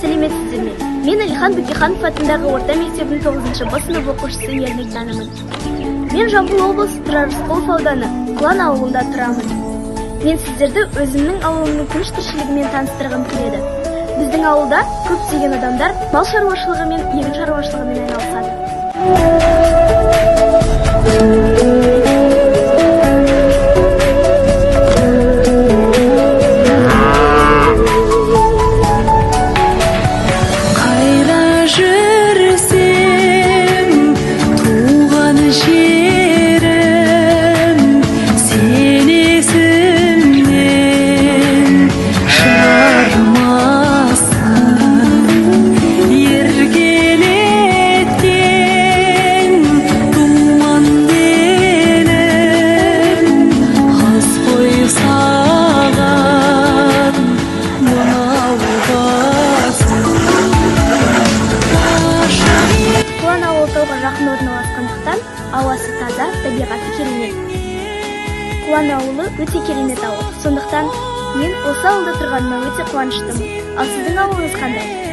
Сәлеметсіздер ме? Мен Әлихан Бөкейханов атындағы орта мектебінің 9-шы Б сынып оқушысы Ермек Жанымын. Мен Жамбыл облысы Тұрар Рысқұлов ауданы Құлан ауылында тұрамын. Мен сіздерді өзімнің ауылымның тыныш-тіршілігімен таныстырғым келеді. Біздің ауылда көптеген адамдар мал шаруашылығы мен егін шаруашылығымен айналысады. Жақын орналасқандықтан ауасы таза, табиғаты керемет. Құлан ауылы өте керемет ауыл. Сондықтан мен осы ауылда тұрғаныма өте қуаныштымын. Ал сіздің ауылыңыз қандай?